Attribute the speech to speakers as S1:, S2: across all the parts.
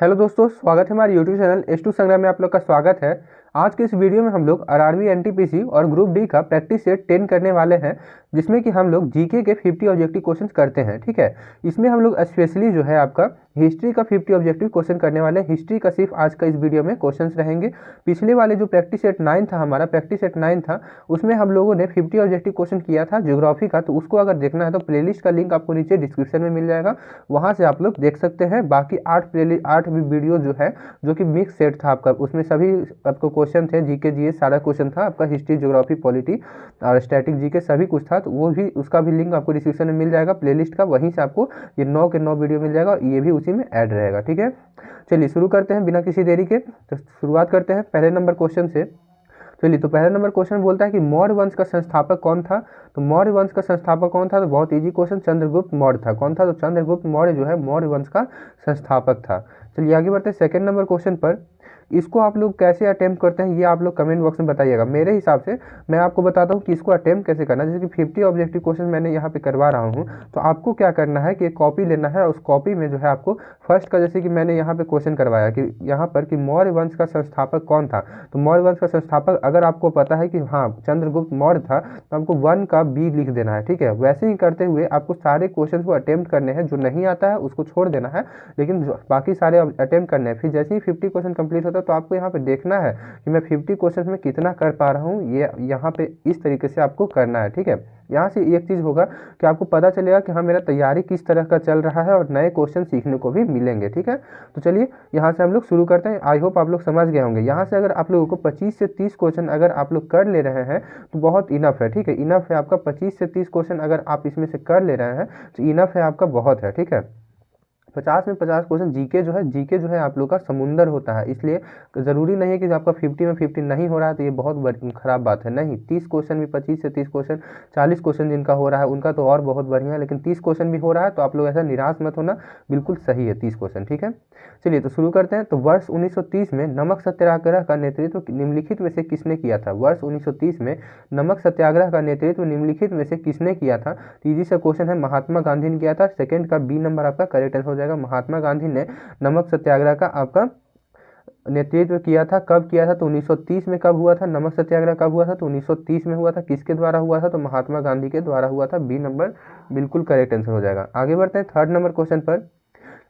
S1: Hello दोस्तों, स्वागत है हमारे यूट्यूब चैनल S2 संग्राम में। आप लोग का स्वागत है। आज के इस वीडियो में हम लोग आरआरबी एनटीपीसी और ग्रुप डी का प्रैक्टिस सेट 10 करने वाले हैं, जिसमें कि हम लोग जीके के 50 ऑब्जेक्टिव क्वेश्चन करते हैं। ठीक है, इसमें हम लोग स्पेशली जो है आपका हिस्ट्री का 50 ऑब्जेक्टिव क्वेश्चन करने वाले हैं। हिस्ट्री का सिर्फ आज का इस वीडियो में क्वेश्चन रहेंगे। पिछले वाले जो प्रैक्टिस सेट 9 था, हमारा प्रैक्टिस सेट 9 था, उसमें हम लोगों ने 50 ऑब्जेक्टिव क्वेश्चन किया था ज्योग्राफी का। तो उसको अगर देखना है तो प्लेलिस्ट का लिंक आपको नीचे डिस्क्रिप्शन में मिल जाएगा, वहाँ से आप लोग देख सकते हैं। बाकी 8 वीडियो जो है, जो कि मिक्स सेट था आपका, उसमें सभी आपको क्वेश्चन थे, जीके जीएस सारा क्वेश्चन था आपका, हिस्ट्री ज्योग्राफी पॉलिटी और स्टैटिक जीके सभी कुछ था। तो वो भी, उसका भी लिंक आपको डिस्क्रिप्शन में मिल जाएगा प्लेलिस्ट का, वहीं से आपको ये 9 के 9 वीडियो मिल जाएगा और ये भी उसी में ऐड रहेगा। ठीक है, चलिए शुरू करते हैं बिना किसी देरी के। तो शुरुआत करते हैं पहले नंबर क्वेश्चन से। चलिए, तो पहला नंबर क्वेश्चन बोलता है कि मौर्य वंश का संस्थापक कौन था। तो मौर्य वंश का संस्थापक कौन था? तो बहुत इजी क्वेश्चन, चंद्रगुप्त मौर्य था। कौन था? तो चंद्रगुप्त मौर्य जो है मौर्य वंश का संस्थापक था। चलिए आगे बढ़ते हैं सेकंड नंबर क्वेश्चन पर। इसको आप लोग कैसे अटेम्प्ट करते हैं ये आप लोग कमेंट बॉक्स में बताइएगा। मेरे हिसाब से मैं आपको बताता हूँ कि इसको अटेम्प्ट कैसे करना है। जैसे कि 50 ऑब्जेक्टिव क्वेश्चन मैंने यहाँ पे करवा रहा हूँ, तो आपको क्या करना है कि एक कॉपी लेना है, उस कॉपी में जो है आपको फर्स्ट का, जैसे कि मैंने यहाँ पे क्वेश्चन करवाया कि यहाँ पर कि मौर्य वंश का संस्थापक कौन था। तो मौर्य वंश का संस्थापक अगर आपको पता है कि हाँ चंद्रगुप्त मौर्य था, तो आपको 1 का बी लिख देना है। ठीक है, वैसे ही करते हुए आपको सारे क्वेश्चन को अटेम्प्ट करने हैं। जो नहीं आता है उसको छोड़ देना है, लेकिन बाकी सारे अटेम्प्ट करने हैं। फिर जैसे ही 50 क्वेश्चन कंप्लीट होता है तो आपको यहाँ पे देखना है कि मैं 50 क्वेश्चन में कितना कर पा रहा हूँ। ये यहाँ पे इस तरीके से आपको करना है। ठीक है, यहाँ से एक चीज़ होगा कि आपको पता चलेगा कि हाँ मेरा तैयारी किस तरह का चल रहा है और नए क्वेश्चन सीखने को भी मिलेंगे। ठीक है, तो चलिए यहाँ से हम लोग शुरू करते हैं। आई होप आप लोग समझ गए होंगे। यहाँ से अगर आप लोगों को 25 से 30 क्वेश्चन अगर आप लोग कर ले रहे हैं तो बहुत इनफ है। ठीक है, इनफ है आपका 25 से 30 क्वेश्चन अगर आप इसमें से कर ले रहे हैं तो इनफ है आपका, बहुत है। ठीक है, 50 में 50 क्वेश्चन। जीके जो है आप लोग का समुंदर होता है, इसलिए ज़रूरी नहीं है कि आपका 50 में 50 नहीं हो रहा है तो ये बहुत खराब बात है। नहीं, 30 क्वेश्चन भी, 25 से 30 क्वेश्चन, 40 क्वेश्चन जिनका हो रहा है उनका तो और बहुत बढ़िया है, लेकिन 30 क्वेश्चन भी हो रहा है तो आप लोग ऐसा निराश मत होना, बिल्कुल सही है 30 क्वेश्चन। ठीक है, चलिए तो शुरू करते हैं। तो वर्ष 1930 में नमक सत्याग्रह का नेतृत्व निम्नलिखित में से किसने किया था। वर्ष 1930 में नमक सत्याग्रह का नेतृत्व निम्नलिखित में से किसने किया था। तो इजी सा क्वेश्चन है, महात्मा गांधी ने किया था। सेकंड का बी नंबर आपका करेक्ट आंसर हो जाएगा। महात्मा गांधी ने नमक सत्याग्रह का आपका नेतृत्व किया था। कब किया था? तो 1930 में। कब हुआ था नमक सत्याग्रह? कब हुआ था? तो 1930 में हुआ था। किसके द्वारा हुआ था? तो महात्मा गांधी के द्वारा हुआ था। बी नंबर बिल्कुल करेक्ट आंसर हो जाएगा। आगे बढ़ते हैं थर्ड नंबर क्वेश्चन पर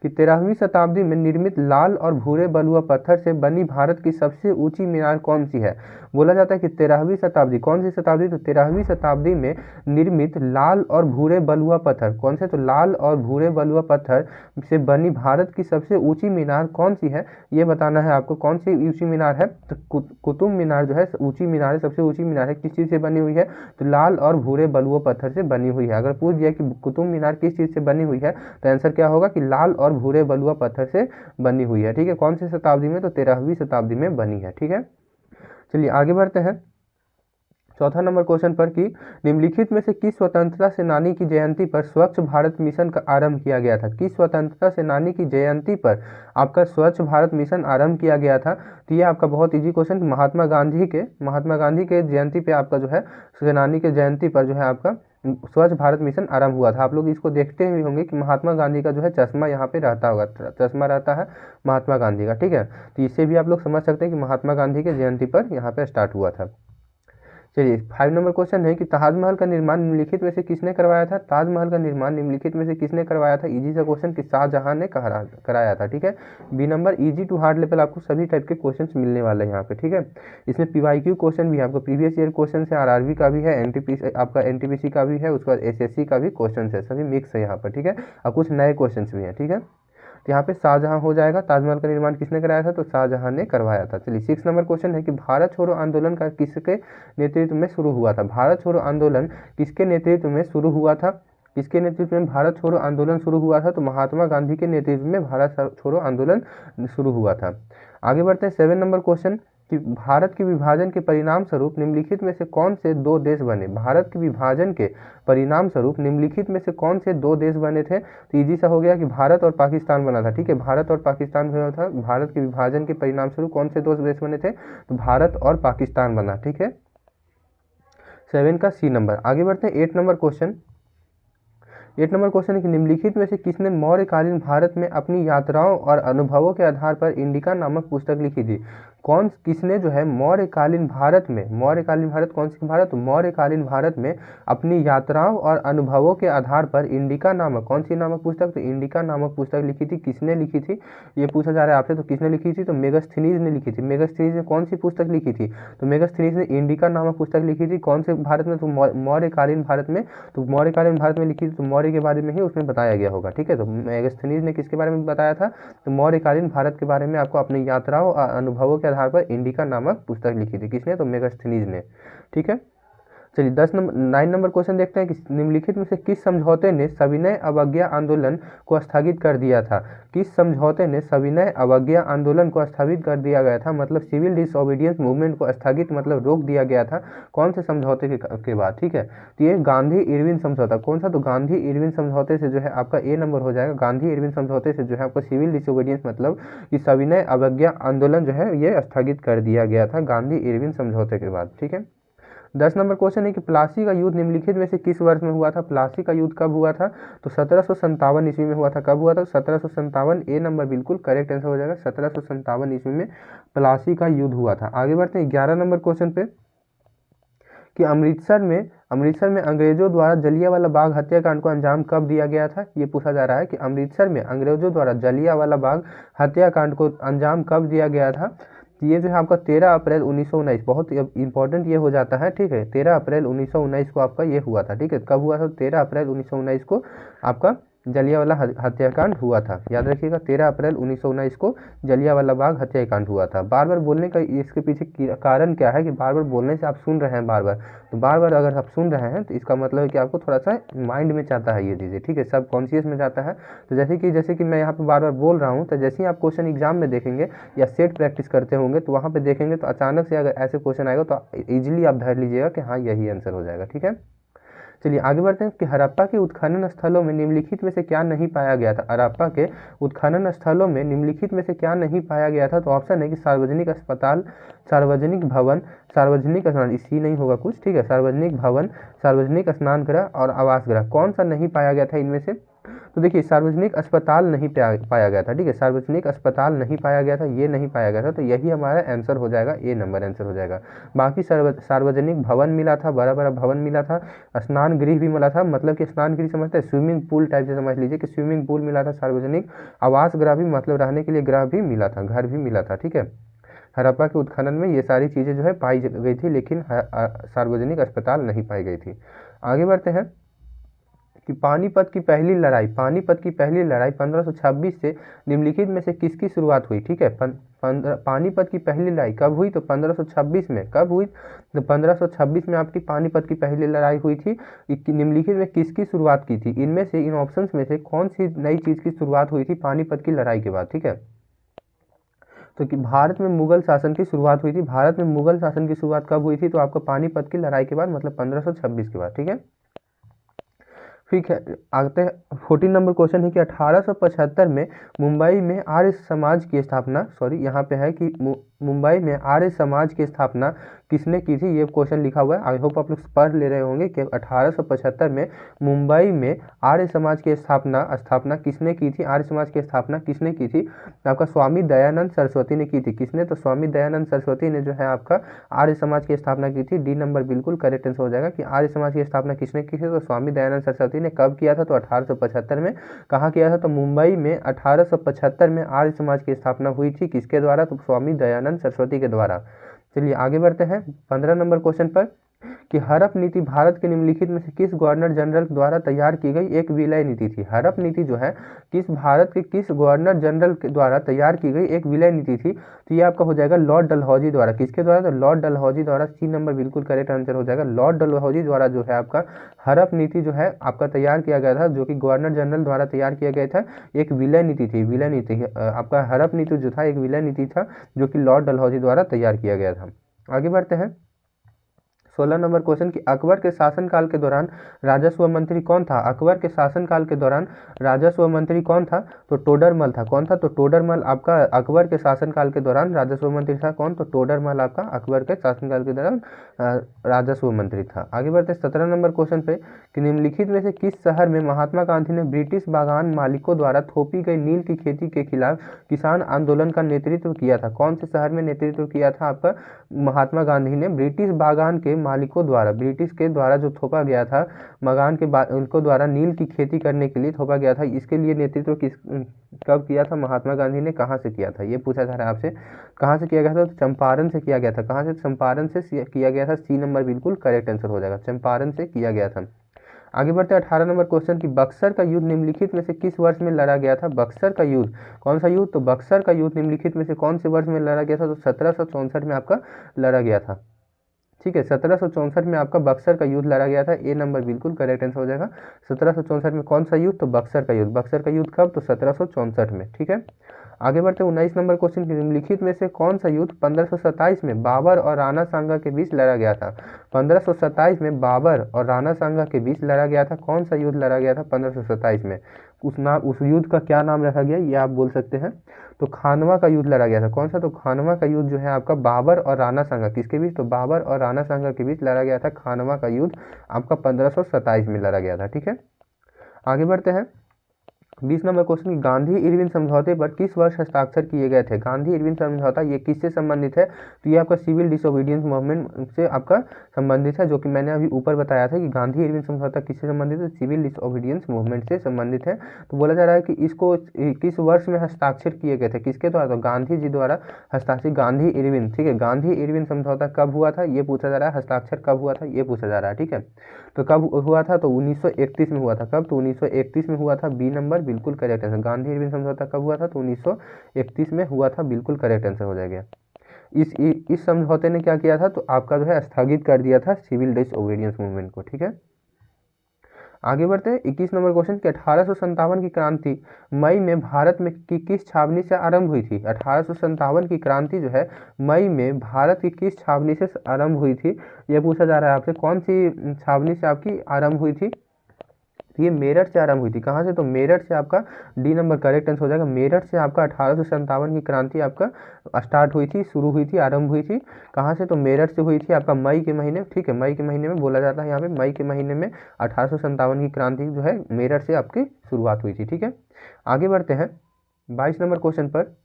S1: कि 13वीं शताब्दी में निर्मित लाल और भूरे बलुआ पत्थर से बनी भारत की सबसे ऊंची मीनार कौन सी है। बोला जाता है कि 13वीं शताब्दी, कौन सी शताब्दी? तो 13वीं शताब्दी में निर्मित लाल और भूरे बलुआ पत्थर, कौन से? तो लाल और भूरे बलुआ पत्थर से बनी भारत की सबसे ऊंची मीनार कौन सी है, ये बताना है आपको। कौन सी ऊंची मीनार है? तो कुतुब मीनार जो है ऊंची मीनार है, सबसे ऊंची मीनार है। किस चीज़ से बनी हुई है? तो लाल और भूरे बलुआ पत्थर से बनी हुई है। अगर पूछ दिया कि कुतुब मीनार किस चीज़ से बनी हुई है तो आंसर क्या होगा कि लाल और भूरे बलुआ पत्थर से बनी हुई है। ठीक है, कौन सी शताब्दी में? तो 13वीं शताब्दी में बनी है। ठीक है, चलिए आगे बढ़ते हैं चौथा नंबर क्वेश्चन पर कि निम्नलिखित में से किस स्वतंत्रता सेनानी की जयंती पर स्वच्छ भारत मिशन का आरंभ किया गया था। किस स्वतंत्रता सेनानी की जयंती पर आपका स्वच्छ भारत मिशन आरंभ किया गया था। तो ये आपका बहुत इजी क्वेश्चन, महात्मा गांधी के जयंती पे आपका जो है, सेनानी के जयंती पर जो है आपका स्वच्छ भारत मिशन आरंभ हुआ था। आप लोग इसको देखते हुए होंगे कि महात्मा गांधी का जो है चश्मा यहाँ पे रहता होगा, चश्मा रहता है महात्मा गांधी का। ठीक है, तो इससे भी आप लोग समझ सकते हैं कि महात्मा गांधी के जयंती पर यहाँ पे स्टार्ट हुआ था। चलिए 5 नंबर क्वेश्चन है कि ताजमहल का निर्माण निम्नलिखित में से किसने करवाया था। ताजमहल का निर्माण निम्नलिखित में से किसने करवाया था। इजी सा क्वेश्चन कि शाहजहां ने कराया था। ठीक है, B number easy to hard level आपको सभी टाइप के क्वेश्चंस मिलने वाले हैं यहाँ पे। ठीक है, इसमें पीवाईक्यू क्वेश्चन भी है, आपको प्रीवियस ईयर क्वेश्चन है, आरआरबी का भी है, आपका एनटीपीसी का भी है, उसके बाद एसएससी का भी क्वेश्चन है, सभी मिक्स है यहाँ पर। ठीक है, और कुछ नए क्वेश्चन भी हैं। ठीक है, तो यहाँ पे शाहजहां हो जाएगा। ताजमहल का निर्माण किसने कराया था? तो शाहजहां ने करवाया था। चलिए 6 नंबर क्वेश्चन है कि भारत छोड़ो आंदोलन का किसके नेतृत्व में शुरू हुआ था। भारत छोड़ो आंदोलन किसके नेतृत्व में शुरू हुआ था। किसके नेतृत्व में भारत छोड़ो आंदोलन शुरू हुआ था? तो महात्मा गांधी के नेतृत्व में भारत छोड़ो आंदोलन शुरू हुआ था। आगे बढ़ते हैं 7 नंबर क्वेश्चन कि भारत के विभाजन के परिणाम स्वरूप निम्नलिखित में से कौन से 2 देश बने। भारत के विभाजन के परिणाम स्वरूप निम्नलिखित में से कौन से 2 देश बने थे। तो इजी सा हो गया कि भारत और पाकिस्तान बना था। ठीक है, भारत और पाकिस्तान हुआ था। भारत के विभाजन के परिणाम स्वरूप कौन से 2 देश बने थे? तो भारत और पाकिस्तान बना। ठीक है, 7 का सी नंबर। आगे बढ़ते हैं 8 नंबर क्वेश्चन 8 नंबर क्वेश्चन है कि निम्नलिखित में से किसने मौर्यकालीन भारत में अपनी यात्राओं और अनुभवों के आधार पर इंडिका नामक पुस्तक लिखी थी। किसने जो है मौर्यकालीन भारत में, मौर्यकालीन भारत कौन सी भारत, मौर्यकालीन भारत में अपनी यात्राओं और अनुभवों के आधार पर इंडिका नामक, कौन सी नामक पुस्तक, तो इंडिका नामक पुस्तक लिखी थी। किसने लिखी थी ये पूछा जा रहा है आपसे, तो किसने लिखी थी, तो मेगास्थनीज ने लिखी थी। मेगास्थनीज ने कौन सी पुस्तक लिखी थी, तो मेगास्थनीज ने इंडिका नामक पुस्तक लिखी थी। कौन से भारत में, तो मौर्यकालीन भारत में, तो मौर्यकालीन भारत में लिखी थी, तो मौर्य के बारे में ही उसमें बताया गया होगा। ठीक है, तो मेगास्थनीज ने किसके बारे में बताया था, तो मौर्यकालीन भारत के बारे में आपको अपनी यात्राओं और अनुभवों के आधार पर इंडिका नामक पुस्तक लिखी थी। किसने, तो मेगास्थनीज ने। ठीक है, चलिए 9 नंबर क्वेश्चन देखते हैं कि निम्नलिखित में से किस समझौते ने सविनय अवज्ञा आंदोलन को स्थगित कर दिया था। किस समझौते ने सविनय अवज्ञा आंदोलन को स्थगित कर दिया गया था, मतलब सिविल डिसओबीडियंस मूवमेंट को स्थगित मतलब रोक दिया गया था कौन से समझौते के बाद। ठीक है, तो ये गांधी इरविन समझौता, कौन सा, तो गांधी इरविन समझौते से जो है आपका ए नंबर हो जाएगा। गांधी इरविन समझौते से जो है आपको सिविल डिसओबीडियंस मतलब कि सविनय अवज्ञा आंदोलन जो है ये स्थगित कर दिया गया था गांधी इरविन समझौते के बाद। ठीक है, 10 नंबर क्वेश्चन है कि प्लासी का युद्ध निम्नलिखित में से किस वर्ष में हुआ था। प्लासी का युद्ध कब हुआ था, तो 1757 ईस्वी में हुआ था। कब हुआ था, 1757, ए नंबर बिल्कुल करेक्ट आंसर हो जाएगा। 1757 ईस्वी में प्लासी का युद्ध हुआ था। आगे बढ़ते हैं 11 नंबर क्वेश्चन पे कि अमृतसर में अंग्रेजों द्वारा जलियांवाला बाग हत्याकांड को अंजाम कब दिया गया था। ये पूछा जा रहा है कि अमृतसर में अंग्रेजों द्वारा जलियांवाला बाग हत्याकांड को अंजाम कब दिया गया था। ये जो है आपका 13 अप्रैल 1919, बहुत इंपॉर्टेंट ये हो जाता है। ठीक है, 13 अप्रैल 1919 को आपका ये हुआ था। ठीक है, कब हुआ था, 13 अप्रैल 1919 को आपका जलियांवाला हत्याकांड हुआ था। याद रखिएगा 13 अप्रैल 1919 को जलियांवाला बाग हत्याकांड हुआ था। बार बार बोलने का इसके पीछे कारण क्या है कि बार बार बोलने से आप सुन रहे हैं बार बार, तो बार बार अगर आप सुन रहे हैं तो इसका मतलब है कि आपको थोड़ा सा माइंड में जाता है ये चीज़ें। ठीक है, सब कॉन्शियस में जाता है। तो जैसे कि मैं यहाँ पे बार बार बोल रहा हूँ, तो जैसे ही आप क्वेश्चन एग्जाम में देखेंगे या सेट प्रैक्टिस करते होंगे तो वहाँ पे देखेंगे तो अचानक से अगर ऐसे क्वेश्चन आएगा तो ईजिली आप धर लीजिएगा कि हाँ यही आंसर हो जाएगा। ठीक है, चलिए आगे बढ़ते हैं कि हड़प्पा के उत्खनन स्थलों में निम्नलिखित में से क्या नहीं पाया गया था। हड़प्पा के उत्खनन स्थलों में निम्नलिखित में से क्या नहीं पाया गया था, तो ऑप्शन है कि सार्वजनिक अस्पताल, सार्वजनिक भवन, सार्वजनिक स्नान, इसी नहीं होगा कुछ। ठीक है, सार्वजनिक भवन, सार्वजनिक स्नान गृह और आवास गृह, कौन सा नहीं पाया गया था इनमें से, तो देखिए सार्वजनिक अस्पताल नहीं पाया गया था। ठीक है, सार्वजनिक अस्पताल नहीं पाया गया था, ये नहीं पाया गया था, तो यही हमारा आंसर हो जाएगा, ए नंबर आंसर हो जाएगा। बाकी सार्वजनिक भवन मिला था, बड़ा बड़ा भवन मिला था, स्नान गृह भी मिला था, मतलब कि स्नान गृह समझते हैं स्विमिंग पूल टाइप से समझ लीजिए कि स्विमिंग पूल मिला था। सार्वजनिक आवास गृह भी मतलब रहने के लिए गृह भी मिला था, घर भी मिला था। ठीक है, हड़प्पा के उत्खनन में ये सारी चीज़ें जो है पाई गई थी, लेकिन सार्वजनिक अस्पताल नहीं पाई गई थी। आगे बढ़ते हैं कि पानीपत की पहली लड़ाई 1526 से निम्नलिखित में से किसकी शुरुआत हुई। ठीक है, पानीपत की पहली लड़ाई कब हुई, तो 1526 में। कब हुई, तो 1526 में आपकी पानीपत की पहली लड़ाई हुई थी। निम्नलिखित में किसकी शुरुआत की थी, इनमें से, इन ऑप्शंस में से कौन सी नई चीज़ की शुरुआत हुई थी पानीपत की लड़ाई के बाद। ठीक है, तो कि भारत में मुगल शासन की शुरुआत हुई थी। भारत में मुगल शासन की शुरुआत कब हुई थी, तो आपको पानीपत की लड़ाई के बाद मतलब 1526 के बाद। ठीक है, ठीक है, आते हैं 14 नंबर क्वेश्चन है कि 1875 में मुंबई में आर्य समाज की स्थापना, यहाँ पे है कि मुंबई में आर्य समाज की स्थापना किसने की थी। ये क्वेश्चन लिखा हुआ है, आई होप आप लोग पढ़ ले रहे होंगे कि 1875 में मुंबई में आर्य समाज की स्थापना किसने की थी। आर्य समाज की स्थापना किसने की थी, आपका स्वामी दयानंद सरस्वती ने की थी। किसने, तो स्वामी दयानंद सरस्वती ने जो है आपका आर्य समाज की स्थापना की थी। डी नंबर बिल्कुल करेक्ट आंसर हो जाएगा कि आर्य समाज की स्थापना किसने की थी, तो स्वामी दयानंद सरस्वती ने। कब किया था, तो 1875 में। कहाँ किया था, तो मुंबई में 1875 में आर्य समाज की स्थापना हुई थी। किसके द्वारा, तो स्वामी दयानंद सरस्वती के द्वारा। चलिए आगे बढ़ते हैं 15 नंबर क्वेश्चन पर कि हड़प नीति भारत के निम्नलिखित में से किस गवर्नर जनरल द्वारा तैयार की गई एक विलय नीति थी। हड़प नीति जो है भारत के किस गवर्नर जनरल के द्वारा तैयार की गई एक विलय नीति थी, तो ये आपका हो जाएगा लॉर्ड डलहौजी द्वारा। किसके द्वारा, तो लॉर्ड डलहौजी द्वारा। सी नंबर बिल्कुल करेक्ट आंसर हो जाएगा। लॉर्ड डलहौजी द्वारा जो है आपका हड़प नीति जो है आपका तैयार किया गया था, जो कि गवर्नर जनरल द्वारा तैयार किया गया था। एक विलय नीति थी, विलय नीति आपका हड़प नीति जो था एक विलय नीति था, जो कि लॉर्ड डलहौजी द्वारा तैयार किया गया था। आगे बढ़ते हैं 16 नंबर क्वेश्चन कि अकबर के शासनकाल के दौरान राजस्व मंत्री कौन था। अकबर के शासनकाल के दौरान राजस्व मंत्री कौन था, तो टोडरमल था। कौन था, तो टोडरमल आपका अकबर के शासनकाल के दौरान राजस्व मंत्री था। कौन, तो टोडरमल आपका अकबर के शासनकाल के दौरान राजस्व मंत्री था। आगे बढ़ते 17 नंबर क्वेश्चन पे कि निम्नलिखित में से किस शहर में महात्मा गांधी ने ब्रिटिश बागान मालिकों द्वारा थोपी गई नील की खेती के खिलाफ किसान आंदोलन का नेतृत्व किया था। कौन से शहर में नेतृत्व किया था आपका महात्मा गांधी ने ब्रिटिश बागान के मालिकों द्वारा, ब्रिटिश के द्वारा जो थोपा गया था बागान के उनको द्वारा नील की खेती करने के लिए थोपा गया था, इसके लिए नेतृत्व कब किया था महात्मा गांधी ने, कहाँ से किया था, ये पूछा जा रहा है आपसे। कहाँ से किया गया था, तो चंपारण से किया गया था। कहाँ से, चंपारण से किया गया था। सी नंबर बिल्कुल करेक्ट आंसर हो जाएगा, चंपारण से किया गया था। आगे बढ़ते 18 नंबर क्वेश्चन की बक्सर का युद्ध निम्नलिखित में से किस वर्ष में लड़ा गया था। बक्सर का युद्ध, कौन सा युद्ध, तो बक्सर का युद्ध निम्नलिखित में से कौन से वर्ष में लड़ा गया था, तो 1764 में आपका लड़ा गया था। ठीक है, 1764 में आपका बक्सर का युद्ध लड़ा गया था। ए नंबर बिल्कुल करेक्ट आंसर हो जाएगा। 1764 में कौन सा युद्ध, तो बक्सर का युद्ध। बक्सर का युद्ध कब, तो 1764 में। ठीक है, आगे बढ़ते 19 नंबर क्वेश्चन की निम्नलिखित में से कौन सा युद्ध 1527 में बाबर और राणा सांगा के बीच लड़ा गया था। 1527 में बाबर और राणा सांगा के बीच लड़ा गया था। कौन सा युद्ध लड़ा गया था 1527 में, उस युद्ध का क्या नाम रखा गया, ये आप बोल सकते हैं, तो खानवा का युद्ध लड़ा गया था। कौन सा, तो खानवा का युद्ध जो है आपका बाबर और राणा सांगा किसके बीच, तो बाबर और राणा सांगा के बीच लड़ा गया था। खानवा का युद्ध आपका 1527 में लड़ा गया था। ठीक है, आगे बढ़ते हैं 20 नंबर क्वेश्चन की गांधी इरविन समझौते पर किस वर्ष हस्ताक्षर किए गए थे। गांधी इरविन समझौता ये किससे संबंधित है, तो ये आपका सिविल डिसोबीडियंस मूवमेंट से आपका संबंधित है, जो कि मैंने अभी ऊपर बताया था कि गांधी इरविन समझौता किससे संबंधित है, सिविल डिसोबीडियंस मूवमेंट से संबंधित है। तो बोला जा रहा है कि इसको किस वर्ष में हस्ताक्षर किए गए थे, किसके द्वारा, तो गांधी जी द्वारा हस्ताक्षर, गांधी इरविन। ठीक है, गांधी इरविन समझौता कब हुआ था, ये पूछा जा रहा है। हस्ताक्षर कब हुआ था, ये पूछा जा रहा है। ठीक है, तो कब हुआ था, तो 1931 में हुआ था। कब, तो 1931 में हुआ था। बी नंबर बिल्कुल करेक्ट आंसर। गांधी इरविन समझौता कब हुआ था, तो 1931 में हुआ था, बिल्कुल करेक्ट आंसर हो जाएगा। इस समझौते ने क्या किया था, तो आपका जो है स्थगित कर दिया था सिविल डिसओबीडियंस मूवमेंट को। ठीक है, आगे बढ़ते हैं 21 नंबर क्वेश्चन कि 1857 की क्रांति मई में भारत में किस छावनी से आरंभ हुई थी। 1857 की क्रांति जो है मई में भारत की किस छावनी से आरंभ हुई थी, यह पूछा जा रहा है आपसे। कौन सी छावनी से आपकी आरंभ हुई थी, ये मेरठ से आरंभ हुई थी। कहाँ से, तो मेरठ से आपका डी नंबर करेक्ट आंसर हो जाएगा। मेरठ से आपका 1857 की क्रांति आपका स्टार्ट हुई थी, शुरू हुई थी, आरंभ हुई थी। कहाँ से, तो मेरठ से हुई थी आपका मई के महीने। ठीक है, मई के महीने में बोला जाता है यहाँ पे, मई के महीने में 1857 की क्रांति जो है मेरठ से आपकी शुरुआत हुई थी। ठीक है, आगे बढ़ते हैं 22 नंबर क्वेश्चन पर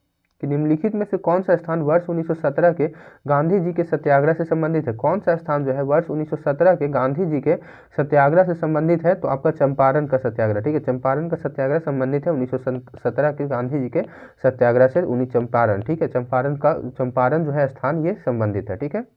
S1: कि निम्नलिखित में से कौन सा स्थान वर्ष 1917 के गांधी जी के सत्याग्रह से संबंधित है। कौन सा स्थान जो है वर्ष 1917 के गांधी जी के सत्याग्रह से संबंधित है, तो आपका चंपारण का सत्याग्रह। ठीक है, चंपारण का सत्याग्रह संबंधित है 1917 के गांधी जी के सत्याग्रह से। चंपारण, ठीक है, चंपारण जो है स्थान ये संबंधित है। ठीक है,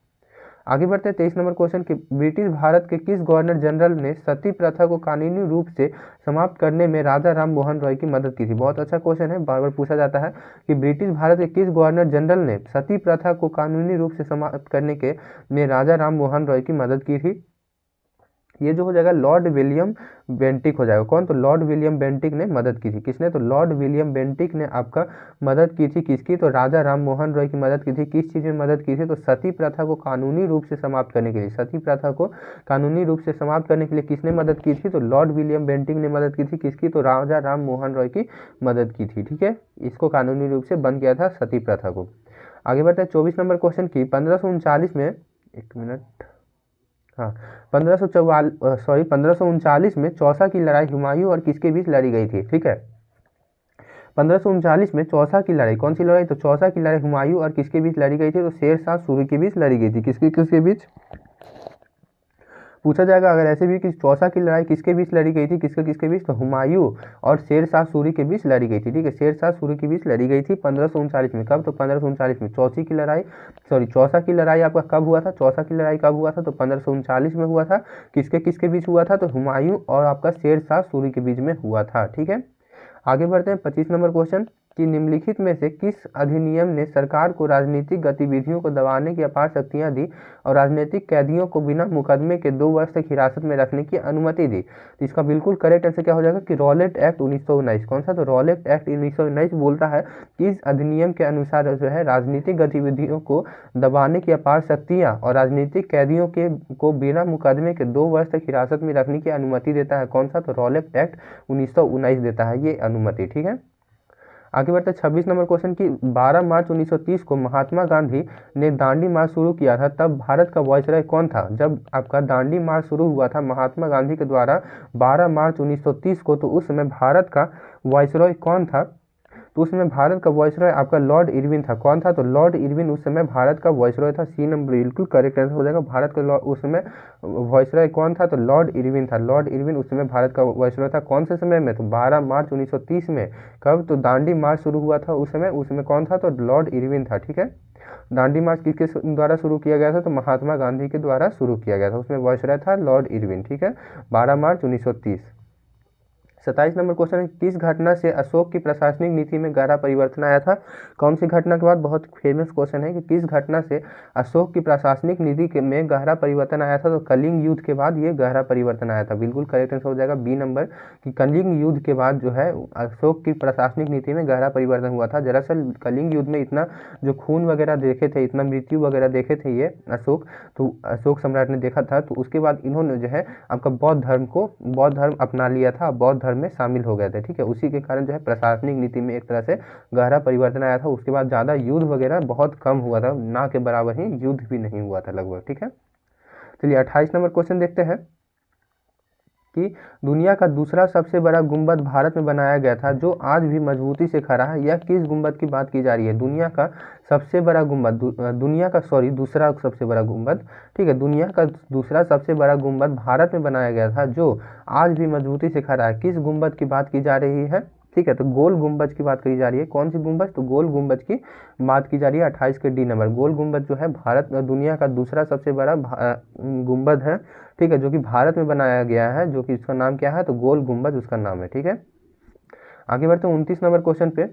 S1: आगे बढ़ते हैं 23 नंबर क्वेश्चन कि ब्रिटिश भारत के किस गवर्नर जनरल ने सती प्रथा को कानूनी रूप से समाप्त करने में राजा राम मोहन रॉय की मदद की थी। बहुत अच्छा क्वेश्चन है, बार बार पूछा जाता है कि ब्रिटिश भारत के किस गवर्नर जनरल ने सती प्रथा को कानूनी रूप से समाप्त करने के में राजा राम मोहन रॉय की मदद की थी। ये जो हो जाएगा लॉर्ड विलियम बेंटिक हो जाएगा। कौन, तो लॉर्ड विलियम बेंटिक ने मदद की थी। किसने, तो लॉर्ड विलियम बेंटिक ने आपका मदद की थी। किसकी, तो राजा राम मोहन रॉय की मदद की थी। किस चीज़ में मदद की थी, तो सती प्रथा को कानूनी रूप से समाप्त करने के लिए। सती प्रथा को कानूनी रूप से समाप्त करने के लिए किसने मदद की थी, तो लॉर्ड विलियम बेंटिक ने मदद की थी। किसकी, तो राजा राम मोहन रॉय की मदद की थी। ठीक है, इसको कानूनी रूप से बंद किया था सती प्रथा को। आगे बढ़ते हैं 24 नंबर क्वेश्चन की 1539 में, एक मिनट, हाँ, 1539 में चौसा की लड़ाई हुमायूं और किसके बीच लड़ी गई थी। ठीक है, 1539 में चौसा की लड़ाई, कौन सी लड़ाई, तो चौसा की लड़ाई हुमायूं और किसके बीच लड़ी गई थी, तो शेर शाह सूरी के बीच लड़ी गई थी। किसके बीच पूछा जाएगा अगर ऐसे भी कि चौसा की लड़ाई किसके बीच लड़ी गई थी, किसके बीच, तो हुमायूं और शेर शाह सूरी के बीच लड़ी गई थी। ठीक है, शेर शाह सूरी के बीच लड़ी गई थी 1539 में। कब, तो 1539 में। चौसा की लड़ाई आपका कब हुआ था, चौसा की लड़ाई कब हुआ था, तो 1539 में हुआ था। किसके बीच हुआ था, तो हुमायूं और आपका शेर शाह सूरी के बीच में हुआ था। ठीक है, आगे बढ़ते हैं 25 नंबर क्वेश्चन कि निम्नलिखित में से किस अधिनियम ने सरकार को राजनीतिक गतिविधियों को दबाने की अपार शक्तियां दी और राजनीतिक कैदियों को बिना मुकदमे के 2 वर्ष तक हिरासत में रखने की अनुमति दी? तो इसका बिल्कुल करेक्ट आंसर क्या हो जाएगा कि रॉलेट एक्ट 1919। कौन सा? तो रॉलेट एक्ट 1919 बोलता है कि इस अधिनियम के अनुसार जो है राजनीतिक गतिविधियों को दबाने की अपार शक्तियां और राजनीतिक कैदियों को बिना मुकदमे के 2 वर्ष तक हिरासत में रखने की अनुमति देता है। कौन सा? तो रॉलेट एक्ट 1919 देता है ये अनुमति। ठीक है, आगे बढ़ते 26 नंबर क्वेश्चन की 12 मार्च 1930 को महात्मा गांधी ने दांडी मार्च शुरू किया था, तब भारत का वायसराय कौन था? जब आपका दांडी मार्च शुरू हुआ था महात्मा गांधी के द्वारा 12 मार्च 1930 को, तो उस समय भारत का वायसराय कौन था? तो उसमें भारत का वायसराय आपका लॉर्ड इरविन था। कौन था? तो लॉर्ड इरविन उस समय भारत का वायसराय था। सी नंबर बिल्कुल करेक्ट आंसर हो जाएगा। भारत का उस समय वायसराय कौन था? तो लॉर्ड इरविन था। लॉर्ड इरविन उस समय भारत का वायसराय था। कौन से समय में? तो 12 मार्च 1930 में। कब? तो दांडी मार्च शुरू हुआ था उस समय कौन था? तो लॉर्ड इरविन था। ठीक है, दांडी मार्च किसके द्वारा शुरू किया गया था? तो महात्मा गांधी के द्वारा शुरू किया गया था। उसमें वायसराय था लॉर्ड इरविन। ठीक है, 12 मार्च 1930। 27 नंबर क्वेश्चन है, किस घटना से अशोक की प्रशासनिक नीति में गहरा परिवर्तन आया था? कौन सी घटना के बाद? बहुत फेमस क्वेश्चन है कि किस घटना से अशोक की प्रशासनिक नीति में गहरा परिवर्तन आया था? तो कलिंग युद्ध के बाद ये गहरा परिवर्तन आया था। बिल्कुल करेक्ट आंसर हो जाएगा बी नंबर कि कलिंग युद्ध के बाद जो है अशोक की प्रशासनिक नीति में गहरा परिवर्तन हुआ था। दरअसल कलिंग युद्ध में इतना जो खून वगैरह देखे थे, इतना मृत्यु वगैरह देखे थे ये अशोक सम्राट ने देखा था, तो उसके बाद इन्होंने जो है आपका बौद्ध धर्म अपना लिया था, बौद्ध धर्म में शामिल हो गए थे। ठीक है, उसी के कारण जो है प्रशासनिक नीति में एक तरह से गहरा परिवर्तन आया था। उसके बाद ज़्यादा युद्ध वगैरह बहुत कम हुआ था, ना के बराबर ही युद्ध भी नहीं हुआ था लगभग। ठीक है, चलिए 28 नंबर क्वेश्चन देखते हैं कि दुनिया का दूसरा सबसे बड़ा गुंबद भारत में बनाया गया था जो आज भी मजबूती से खड़ा है। यह किस गुंबद की बात की जा रही है? दुनिया का सबसे बड़ा गुंबद, दूसरा सबसे बड़ा गुंबद। ठीक है, दुनिया का दूसरा सबसे बड़ा गुंबद भारत में बनाया गया था जो आज भी मजबूती से खड़ा है। किस गुंबद की बात की जा रही है? ठीक है, तो गोल गुंबद की बात करी जा रही है। कौन सी गुंबद? तो गोल गुंबद की बात की जा रही है। 28 के डी नंबर। गोल गुंबद जो है दुनिया का दूसरा सबसे बड़ा गुंबद है। ठीक है, जो कि भारत में बनाया गया है, जो कि इसका नाम क्या है? तो गोल गुंबद उसका नाम है। ठीक है, आगे बढ़ते हैं 29 नंबर क्वेश्चन पे।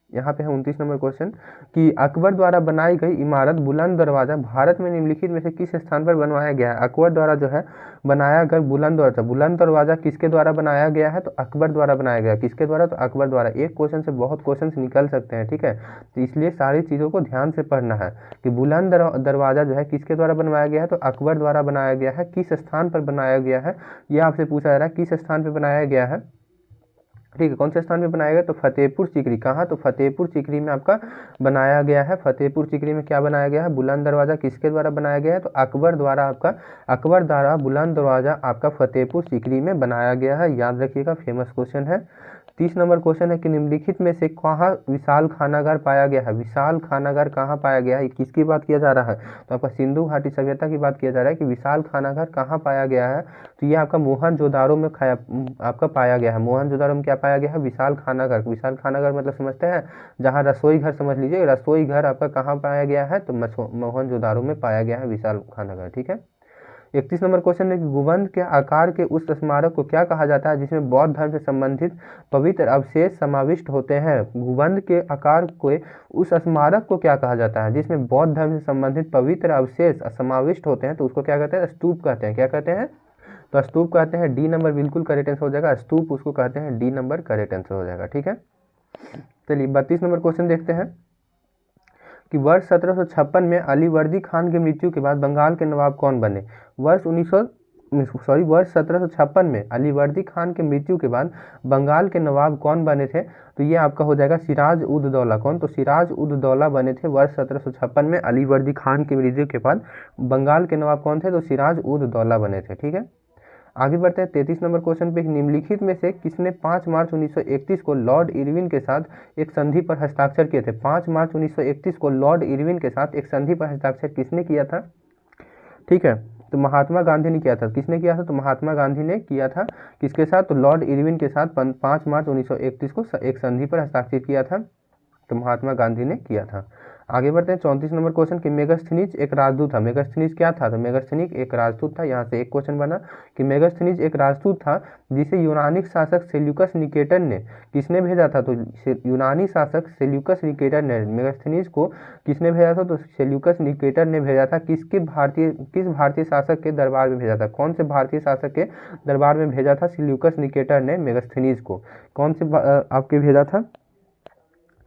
S1: यहाँ पे है 29 नंबर क्वेश्चन कि अकबर द्वारा बनाई गई इमारत बुलंद दरवाजा भारत में निम्नलिखित में से किस स्थान पर बनवाया गया है? अकबर द्वारा जो है बनाया गया बुलंद दरवाजा किसके द्वारा बनाया गया है? तो अकबर द्वारा बनाया गया। किसके द्वारा? तो अकबर द्वारा। एक क्वेश्चन से बहुत क्वेश्चन निकल सकते हैं। ठीक है, तो इसलिए सारी चीज़ों को ध्यान से पढ़ना है कि बुलंद दरवाजा जो है किसके द्वारा बनवाया गया है? तो अकबर द्वारा बनाया गया है। किस स्थान पर बनाया गया है ये आपसे पूछा जा रहा है, किस स्थान पर बनाया गया है? ठीक है, कौन से स्थान में बनाया गया? तो फतेहपुर सीकरी। कहाँ? तो फतेहपुर सीकरी में आपका बनाया गया है। फतेहपुर सीकरी में क्या बनाया गया है? बुलंद दरवाजा किसके द्वारा बनाया गया है? तो अकबर द्वारा बुलंद दरवाजा आपका फतेहपुर सीकरी में बनाया गया है। याद रखिएगा, फेमस क्वेश्चन है। 30 नंबर क्वेश्चन है कि निम्नलिखित में से कहाँ विशाल खानागार पाया गया है? विशाल खानागार कहाँ पाया गया है? किसकी बात किया जा रहा है? तो आपका सिंधु घाटी सभ्यता की बात किया जा रहा है कि विशाल खानागार कहाँ पाया गया है? तो ये आपका मोहनजोदारो में आपका पाया गया है। मोहनजोदारो में क्या पाया गया है? विशाल खानागार। विशाल खानागार मतलब समझते हैं, जहाँ रसोई घर समझ लीजिए, रसोई घर आपका कहाँ पाया गया है? तो मोहनजोदारो में पाया गया है विशाल खानागार। ठीक है, 31 नंबर क्वेश्चन है कि गुंबद के आकार के उस स्मारक को क्या कहा जाता है जिसमें बौद्ध धर्म से संबंधित पवित्र अवशेष समाविष्ट होते हैं? गुंबद के आकार के उस स्मारक को क्या कहा जाता है जिसमें बौद्ध धर्म से संबंधित पवित्र अवशेष समाविष्ट होते हैं? तो उसको क्या कहते हैं? स्तूप कहते हैं। क्या कहते हैं? तो स्तूप कहते हैं। डी नंबर बिल्कुल करेक्ट आंसर हो जाएगा। स्तूप उसको कहते हैं। डी नंबर करेक्ट आंसर हो जाएगा। ठीक है, चलिए 32 नंबर क्वेश्चन देखते हैं कि वर्ष 1756 में अलीवर्दी खान की मृत्यु के बाद बंगाल के नवाब कौन बने? वर्ष 1756 में अलीवर्दी खान के मृत्यु के बाद बंगाल के नवाब कौन बने थे? तो ये आपका हो जाएगा सिराज उद दौला। कौन? तो सिराज उद दौला बने थे वर्ष 1756 में। अलीवर्दी खान की मृत्यु के बाद बंगाल के नवाब कौन थे? तो सिराज उद दौला बने थे। ठीक है, आगे बढ़ते हैं 33 नंबर क्वेश्चन पे। निम्नलिखित में से किसने 5 मार्च 1931 को लॉर्ड इरविन के साथ एक संधि पर हस्ताक्षर किए थे? 5 मार्च 1931 को लॉर्ड इरविन के साथ एक संधि पर हस्ताक्षर किसने किया था? ठीक है, तो महात्मा गांधी ने किया था। किसने किया था? तो महात्मा गांधी ने किया था। किसके साथ? तो लॉर्ड इरविन के साथ 5 मार्च 1931 को एक संधि पर हस्ताक्षर किया था, तो महात्मा गांधी ने किया था। आगे बढ़ते हैं 34 नंबर क्वेश्चन कि मेगास्थनीज एक राजदूत था। मेगास्थनीज क्या था? तो मेगास्थनीज एक राजदूत था। यहाँ से एक क्वेश्चन बना कि मेगास्थनीज एक राजदूत था जिसे यूनानी शासक सेल्यूकस निकेटर ने किसने भेजा था? तो यूनानी शासक सेल्यूकस निकेटर ने मेगास्थनीज को किसने भेजा था? तो सेल्यूकस निकेटर ने भेजा था। किस भारतीय शासक के दरबार में भेजा था? कौन से भारतीय शासक के दरबार में भेजा था सेल्यूकस निकेटर ने मेगास्थनीज को? कौन से आपके भेजा था?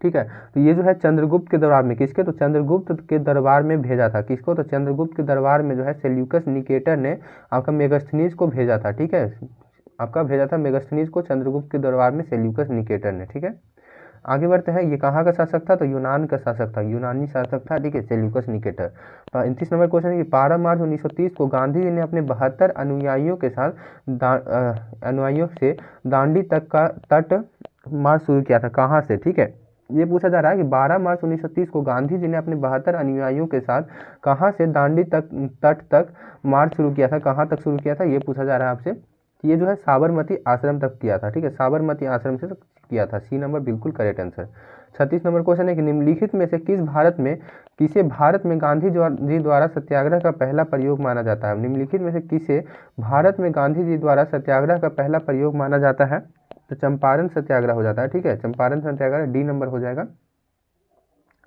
S1: ठीक है, तो ये जो है चंद्रगुप्त के दरबार में, किसके? तो चंद्रगुप्त के दरबार में भेजा था। किसको? तो चंद्रगुप्त के दरबार में जो है सेल्यूकस निकेटर ने आपका मेगास्थनीज को भेजा था। ठीक है, आपका भेजा था मेगास्थनीज को चंद्रगुप्त के दरबार में सेल्यूकस निकेटर ने। ठीक है, आगे बढ़ते हैं। ये कहाँ का शासक था? तो यूनान का शासक था, यूनानी शासक था। ठीक है, सेल्यूकस निकेटर। 35 नंबर क्वेश्चन है कि 12 मार्च 1930 को गांधी जी ने अपने 72 अनुयायियों के साथ अनुयायियों से दांडी तक का तट मार्च शुरू किया था। कहाँ से? ठीक है, ये पूछा जा रहा है कि 12 मार्च 1930 को गांधी जी ने अपने 72 अनुयायियों के साथ कहाँ से दांडी तट तक मार्च शुरू किया था? कहाँ तक शुरू किया था? ये पूछा जा रहा है आपसे। ये जो है साबरमती आश्रम तक किया था। ठीक है, साबरमती आश्रम से किया था। सी नंबर बिल्कुल करेक्ट आंसर। 36 नंबर क्वेश्चन है कि निम्नलिखित में से किसे भारत में गांधी जी द्वारा सत्याग्रह का पहला प्रयोग माना जाता है? निम्नलिखित में से किसे भारत में गांधी जी द्वारा सत्याग्रह का पहला प्रयोग माना जाता है? तो चंपारण सत्याग्रह हो जाता है। ठीक है, चंपारण सत्याग्रह डी नंबर हो जाएगा,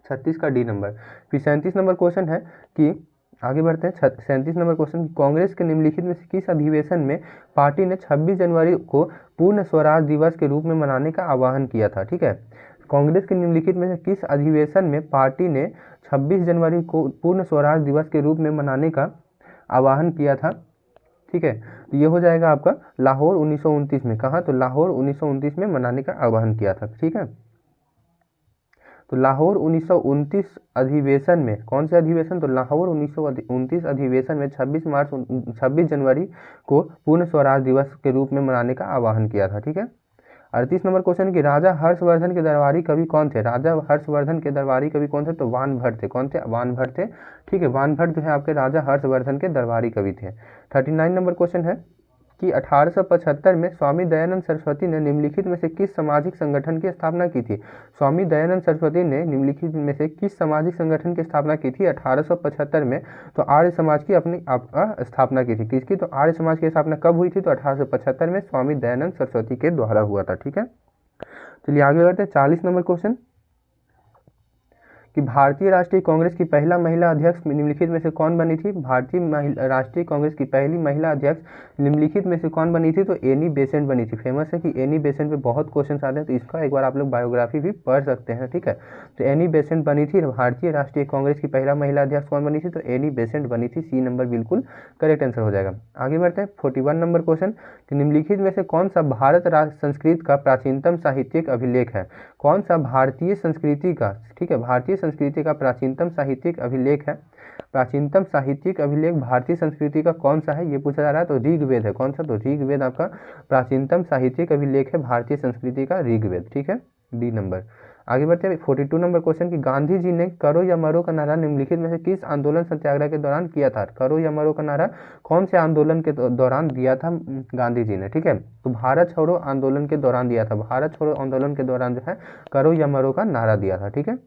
S1: 36 का डी नंबर। फिर 37 नंबर क्वेश्चन है कि आगे बढ़ते हैं। 37 नंबर क्वेश्चन, कांग्रेस के निम्नलिखित में से किस अधिवेशन में पार्टी ने 26 जनवरी को पूर्ण स्वराज दिवस के रूप में मनाने का आह्वान किया था? ठीक है, कांग्रेस के निम्नलिखित में से किस अधिवेशन में पार्टी ने 26 जनवरी को पूर्ण स्वराज दिवस के रूप में मनाने का आह्वान किया था? ठीक है, तो ये हो जाएगा आपका लाहौर 1929 में। कहा? तो लाहौर 1929 में मनाने का आह्वान किया था। ठीक है, तो लाहौर 1929 अधिवेशन में, कौन से अधिवेशन? तो लाहौर 1929 अधिवेशन में 26 जनवरी को पूर्ण स्वराज दिवस के रूप में मनाने का आह्वान किया था। ठीक है, 38 नंबर क्वेश्चन की राजा हर्षवर्धन के दरबारी कवि कौन थे? राजा हर्षवर्धन के दरबारी कवि कौन थे? तो वानभट्ट थे। कौन थे? वानभट्ट थे। ठीक है, वानभट्ट जो है आपके राजा हर्षवर्धन के दरबारी कवि थे। 39 नंबर क्वेश्चन है कि 1875 में स्वामी दयानंद सरस्वती ने निम्नलिखित में से किस सामाजिक संगठन की स्थापना की थी? स्वामी दयानंद सरस्वती ने निम्नलिखित में से किस सामाजिक संगठन की स्थापना की थी 1875 में? तो आर्य समाज की अपनी स्थापना की थी। किसकी? तो आर्य समाज की स्थापना कब हुई थी? तो 1875 में स्वामी दयानंद सरस्वती के द्वारा हुआ था। ठीक है, चलिए आगे बढ़ते हैं। 40 नंबर क्वेश्चन कि भारतीय राष्ट्रीय कांग्रेस की पहला महिला अध्यक्ष निम्नलिखित में से कौन बनी थी? राष्ट्रीय कांग्रेस की पहली महिला अध्यक्ष निम्नलिखित में से कौन बनी थी? तो एनी बेसेंट बनी थी। फेमस है कि एनी बेसेंट पे बहुत क्वेश्चन आते हैं, तो इसका एक बार आप लोग बायोग्राफी भी पढ़ सकते हैं। ठीक है, तो एनी बेसेंट बनी थी। भारतीय राष्ट्रीय कांग्रेस की पहला महिला अध्यक्ष कौन बनी थी? तो एनी बेसेंट बनी थी। सी नंबर बिल्कुल करेक्ट आंसर हो जाएगा। आगे बढ़ते हैं। 41 नंबर क्वेश्चन कि निम्नलिखित में से कौन सा भारत संस्कृत का प्राचीनतम साहित्यिक अभिलेख है? कौन सा भारतीय संस्कृति का, ठीक है, भारतीय संस्कृति का प्राचीनतम साहित्यिक अभिलेख है? प्राचीनतम साहित्यिक अभिलेख भारतीय संस्कृति का कौन सा है? ये पूछा जा रहा है। तो ऋग्वेद है। कौन सा? तो ऋग्वेद आपका प्राचीनतम साहित्यिक अभिलेख है भारतीय संस्कृति का, ऋग्वेद। ठीक है, डी नंबर। आगे बढ़ते हैं। 42 नंबर क्वेश्चन कि गांधी जी ने करो या मरो का नारा निम्नलिखित में से किस आंदोलन सत्याग्रह के दौरान किया था? करो या मरो का नारा कौन से आंदोलन के दौरान दिया था गांधी जी ने? ठीक है, तो भारत छोड़ो आंदोलन के दौरान दिया था। भारत छोड़ो आंदोलन के दौरान जो है करो या मरो का नारा दिया था। ठीक है,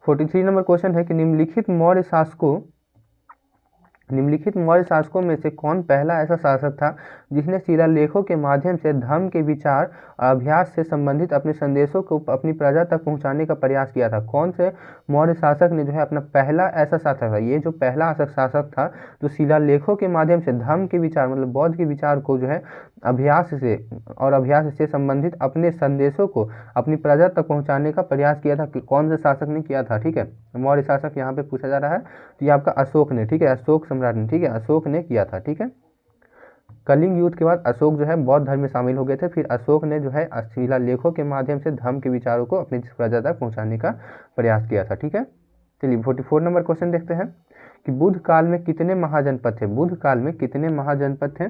S1: 43 नंबर क्वेश्चन है कि निम्नलिखित मौर्य शासकों में से कौन पहला ऐसा शासक था जिसने शिलालेखों के माध्यम से धर्म के विचार और अभ्यास से संबंधित अपने संदेशों को अपनी प्रजा तक पहुंचाने का प्रयास किया था? कौन से मौर्य शासक ने जो है अपना पहला ऐसा शासक था? ये जो पहला शासक था जो शिलालेखों के माध्यम से धर्म के विचार मतलब बौद्ध के विचार को जो है अभ्यास से संबंधित अपने संदेशों को अपनी प्रजा तक पहुंचाने का प्रयास किया था? कि कौन से शासक ने किया था? ठीक है, मौर्य शासक यहाँ पे पूछा जा रहा है। तो ये आपका अशोक ने, ठीक है, अशोक सम्राट ने, ठीक है, अशोक ने किया था। ठीक है, कलिंग युद्ध के बाद अशोक जो है बौद्ध धर्म में शामिल हो गए थे। फिर अशोक ने जो है शिलालेखों के माध्यम से धर्म के विचारों को अपनी प्रजा तक पहुंचाने का प्रयास किया था। ठीक है, चलिए 44 नंबर क्वेश्चन देखते हैं कि बुद्ध काल में कितने महाजनपद थे? बुद्ध काल में कितने महाजनपद थे?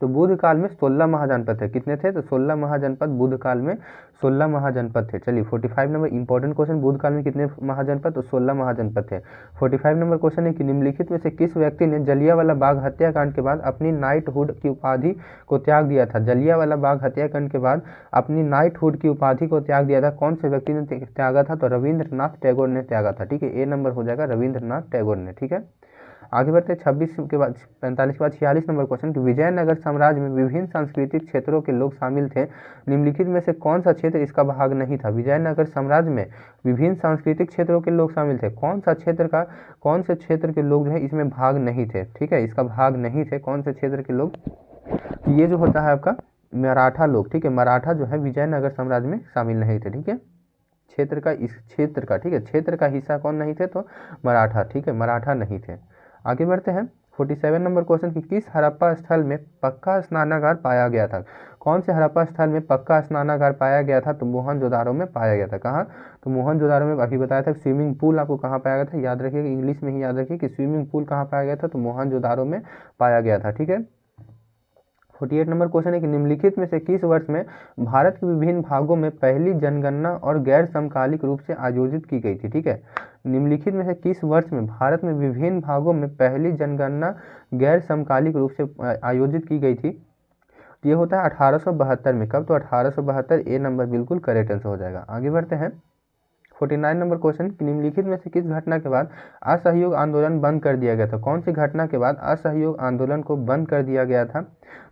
S1: तो बुध काल में 16 महाजनपद थे। कितने थे? तो 16 महाजनपद बुध काल में 16 महाजनपद थे। चलिए 45 नंबर इंपॉर्टेंट क्वेश्चन, बुध काल में कितने महाजनपद? तो 16 महाजनपद थे। 45 नंबर क्वेश्चन है कि निम्नलिखित में से किस व्यक्ति ने जलियांवाला बाग हत्याकांड के बाद अपनी नाइटहुड की उपाधि को त्याग दिया था? जलियांवाला बाग हत्याकांड के बाद अपनी नाइटहुड की उपाधि को त्याग दिया था, कौन से व्यक्ति ने त्यागा था? तो रविंद्रनाथ टैगोर ने त्यागा था। ठीक है, ए नंबर हो जाएगा रविंद्रनाथ टैगोर ने। ठीक है, आगे बढ़ते 26 के बाद 45 के बाद 46 नंबर क्वेश्चन कि विजयनगर साम्राज्य में विभिन्न सांस्कृतिक क्षेत्रों के लोग शामिल थे, निम्नलिखित में से कौन सा क्षेत्र इसका भाग नहीं था? विजयनगर साम्राज्य में विभिन्न सांस्कृतिक क्षेत्रों के लोग शामिल थे, कौन से क्षेत्र के लोग जो है इसमें भाग नहीं थे? ठीक है, इसका भाग नहीं थे, कौन से क्षेत्र के लोग? ये जो होता है आपका मराठा लोग। ठीक है, मराठा जो है विजयनगर साम्राज्य में शामिल नहीं थे। ठीक है, क्षेत्र का ठीक है, क्षेत्र का हिस्सा कौन नहीं थे? तो मराठा। ठीक है, मराठा नहीं थे। आगे बढ़ते हैं 47 नंबर क्वेश्चन कि किस हड़प्पा स्थल में पक्का स्नानागार पाया गया था? कौन से हड़प्पा स्थल में पक्का स्नानागार पाया गया था? तो मोहनजोदारो में पाया गया था। कहाँ? तो मोहनजोदारो में अभी बताया था। स्विमिंग पूल आपको कहाँ पाया गया था? याद रखिएगा, इंग्लिश में ही याद रखिए कि स्विमिंग पूल कहाँ पाया गया था? तो मोहनजोदारो में पाया गया था। ठीक है, 48 नंबर क्वेश्चन है कि निम्नलिखित में से किस वर्ष में भारत के विभिन्न भागों में पहली जनगणना और गैर समकालिक रूप से आयोजित की गई थी? ठीक है, निम्नलिखित में से किस वर्ष में भारत में विभिन्न भागों में पहली जनगणना गैर समकालिक रूप से आयोजित की गई थी? ये होता है 1872 में। कब? तो 1872। ए नंबर बिल्कुल करेक्ट आंसर हो जाएगा। आगे बढ़ते हैं 49 नंबर क्वेश्चन कि निम्नलिखित में से किस घटना के बाद असहयोग आंदोलन बंद कर दिया गया था? कौन सी घटना के बाद असहयोग आंदोलन को बंद कर दिया गया था?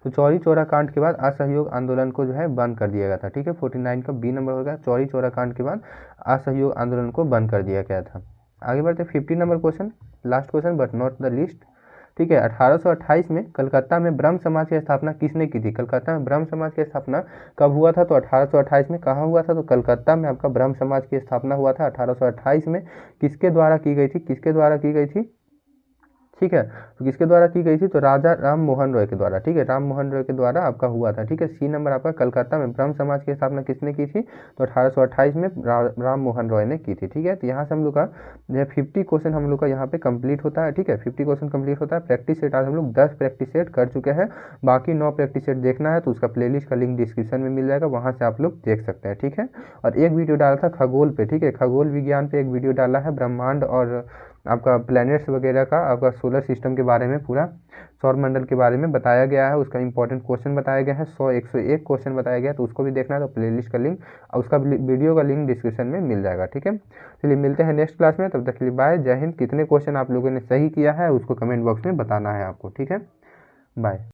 S1: तो चौरी चौरा कांड के बाद असहयोग आंदोलन को जो है बंद कर दिया गया था। ठीक है, 49 का बी नंबर होगा, चौरी चौरा कांड के बाद असहयोग आंदोलन को बंद कर दिया गया था। आगे बढ़ते 50 number question, last question but not the list. ठीक है, 1828 में कलकत्ता में ब्रह्म समाज की स्थापना किसने की थी? कलकत्ता में ब्रह्म समाज की स्थापना कब हुआ था? तो 1828 में। कहाँ हुआ था? तो कलकत्ता में आपका ब्रह्म समाज की स्थापना हुआ था 1828 में। किसके द्वारा की गई थी? किसके द्वारा की गई थी? ठीक है, तो किसके द्वारा की गई थी? तो राजा राम मोहन रॉय के द्वारा। ठीक है, राम मोहन रॉय के द्वारा आपका हुआ था। ठीक है, सी नंबर आपका कलकत्ता में ब्रह्म समाज की स्थापना किसने की थी? तो 1828 में राम मोहन रॉय ने की थी। ठीक है, तो यहाँ से हम लोग का जो 50 क्वेश्चन हम लोग का यहाँ पे कंप्लीट होता है। ठीक है, 50 क्वेश्चन कंप्लीट होता है। प्रैक्टिस सेट आज हम लोग 10 प्रैक्टिस सेट कर चुके हैं, बाकी 9 प्रैक्टिस सेट देखना है तो उसका प्लेलिस्ट का लिंक डिस्क्रिप्शन में मिल जाएगा, वहाँ से आप लोग देख सकते हैं। ठीक है, और एक वीडियो डाला था खगोल पे। ठीक है, खगोल विज्ञान पे एक वीडियो डाला है, ब्रह्मांड और आपका प्लैनेट्स वगैरह का, आपका सोलर सिस्टम के बारे में, पूरा सौर मंडल के बारे में बताया गया है। उसका इंपॉर्टेंट क्वेश्चन बताया गया है, 101 क्वेश्चन बताया गया है, तो उसको भी देखना है तो प्लेलिस्ट का लिंक और उसका वीडियो का लिंक डिस्क्रिप्शन में मिल जाएगा। ठीक है, चलिए मिलते हैं नेक्स्ट क्लास में, तब तक के लिए बाय, जय हिंद। कितने क्वेश्चन आप लोगों ने सही किया है उसको कमेंट बॉक्स में बताना है आपको। ठीक है, बाय।